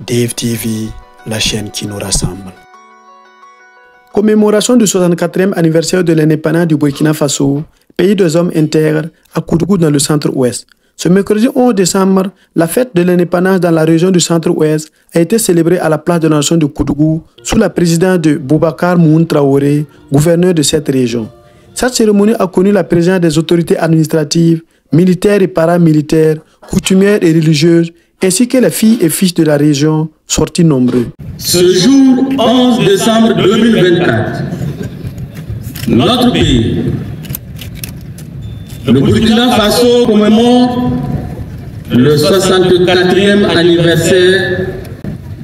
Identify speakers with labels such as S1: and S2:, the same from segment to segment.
S1: Dave TV, la chaîne qui nous rassemble. Commémoration du 64e anniversaire de l'indépendance du Burkina Faso, pays des hommes intègres, à Koudougou dans le centre-ouest. Ce mercredi 11 décembre, la fête de l'indépendance dans la région du centre-ouest a été célébrée à la place de la nation de Koudougou sous la présidence de Boubacar Moun Traoré, gouverneur de cette région. Cette cérémonie a connu la présence des autorités administratives, militaires et paramilitaires, coutumières et religieuses, ainsi que les filles et fils de la région, sortis nombreux.
S2: Ce jour 11 décembre 2024, notre pays, le Burkina Faso, commémore le 64e anniversaire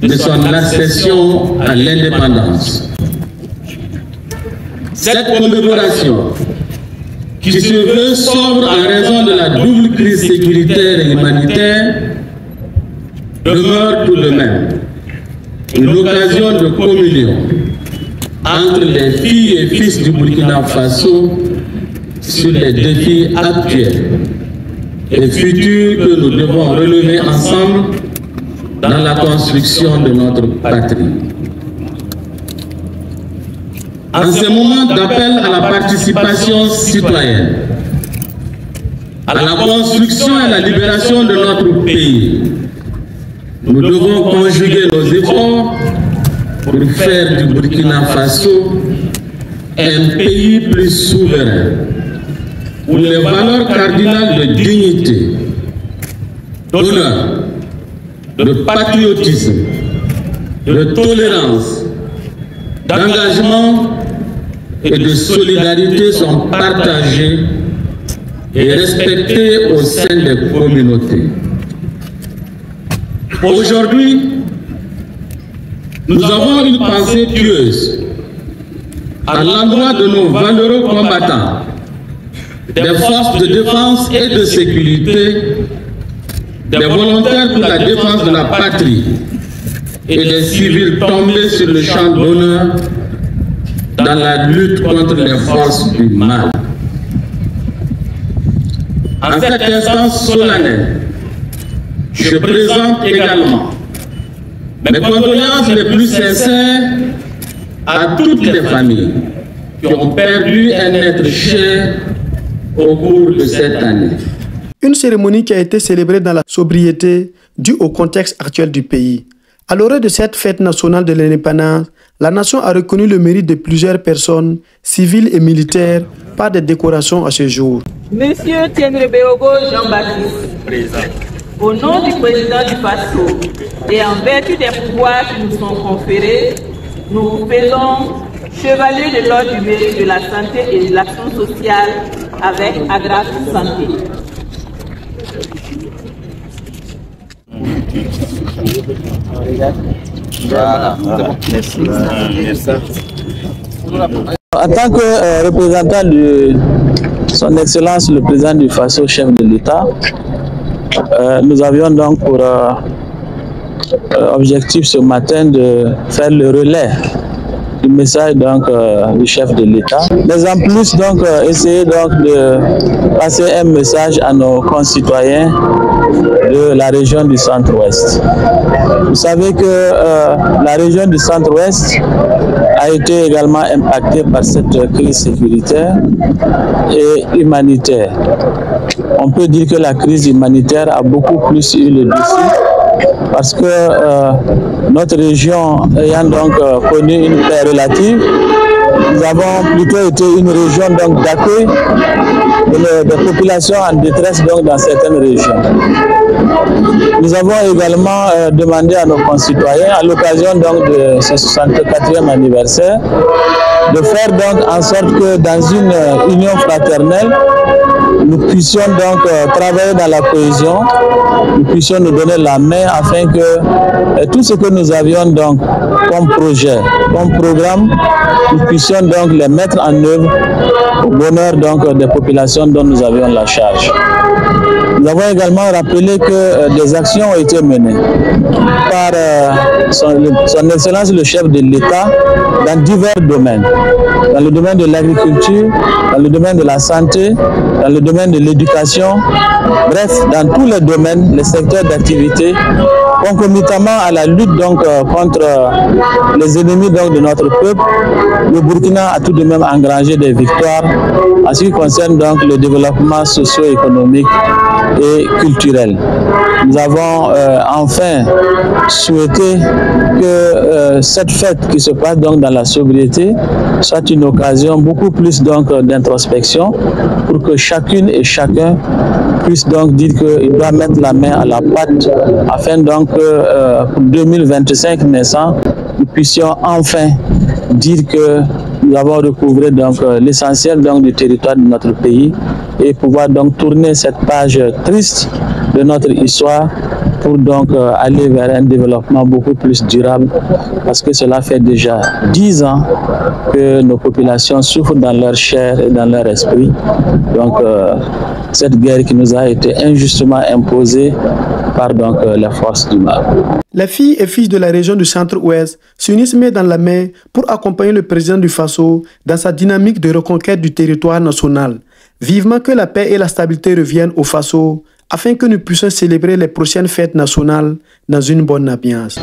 S2: de son accession à l'indépendance. Cette commémoration, qui se veut sobre en raison de la double crise sécuritaire et humanitaire, demeure tout de même une occasion de communion entre les filles et fils du Burkina Faso sur les défis actuels et futurs que nous devons relever ensemble dans la construction de notre patrie. En ces moments d'appel à la participation citoyenne, à la construction et à la libération de notre pays, nous devons conjuguer nos efforts pour faire du Burkina Faso un pays plus souverain, où les valeurs cardinales de dignité, d'honneur, de patriotisme, de tolérance, d'engagement et de solidarité sont partagées et respectées au sein des communautés. Aujourd'hui, nous avons une pensée pieuse à l'endroit de nos valeureux combattants, des forces de défense et de sécurité, des volontaires pour la défense de la patrie et des civils tombés sur le champ d'honneur dans la lutte contre les forces du mal. En cet instant solennel, je présente également mes condoléances les plus sincères à toutes les familles qui ont perdu un être cher au cours de cette année.
S1: Une cérémonie qui a été célébrée dans la sobriété due au contexte actuel du pays. À l'orée de cette fête nationale de l'indépendance, la nation a reconnu le mérite de plusieurs personnes, civiles et militaires, par des décorations à ce jour.
S3: Monsieur Tiendrebeogo Jean-Baptiste, au nom du président du Faso et en vertu des pouvoirs qui nous sont conférés, nous vous faisons chevalier de l'ordre du mérite de la santé et de l'action sociale avec Agraf Santé.
S4: En tant que représentant de son Excellence le président du Faso, chef de l'État, nous avions donc pour objectif ce matin de faire le relais du message donc, du chef de l'État, mais en plus donc essayer donc de passer un message à nos concitoyens de la région du centre-ouest. Vous savez que la région du centre-ouest a été également impactée par cette crise sécuritaire et humanitaire. On peut dire que la crise humanitaire a beaucoup plus eu le dessus parce que notre région ayant donc connu une paix relative, nous avons plutôt été une région donc d'accueil des populations en détresse donc dans certaines régions. Nous avons également demandé à nos concitoyens, à l'occasion donc de ce 64e anniversaire, de faire donc en sorte que dans une union fraternelle, nous puissions donc travailler dans la cohésion, nous puissions nous donner la main afin que tout ce que nous avions donc comme projet, comme programme, nous puissions donc les mettre en œuvre au bonheur donc des populations dont nous avions la charge. Nous avons également rappelé que des actions ont été menées par son Excellence le chef de l'État dans divers domaines. Dans le domaine de l'agriculture, dans le domaine de la santé, dans le domaine de l'éducation, bref, dans tous les domaines, les secteurs d'activité, concomitamment à la lutte donc contre les ennemis donc de notre peuple, le Burkina a tout de même engrangé des victoires en ce qui concerne donc le développement socio-économique et culturel. Nous avons enfin souhaité que cette fête qui se passe donc dans la sobriété soit une occasion beaucoup plus donc d'introspection pour que chacune et chacun puisse donc dire qu'il doit mettre la main à la pâte afin donc pour 2025 naissant, nous puissions enfin dire que nous avons recouvré donc l'essentiel donc du territoire de notre pays et pouvoir donc tourner cette page triste de notre histoire pour donc aller vers un développement beaucoup plus durable, parce que cela fait déjà 10 ans que nos populations souffrent dans leur chair et dans leur esprit. Donc cette guerre qui nous a été injustement imposée par donc les forces du mal.
S1: Les filles et fils de la région du Centre-Ouest s'unissent main dans la main pour accompagner le président du Faso dans sa dynamique de reconquête du territoire national. Vivement que la paix et la stabilité reviennent au Faso afin que nous puissions célébrer les prochaines fêtes nationales dans une bonne ambiance.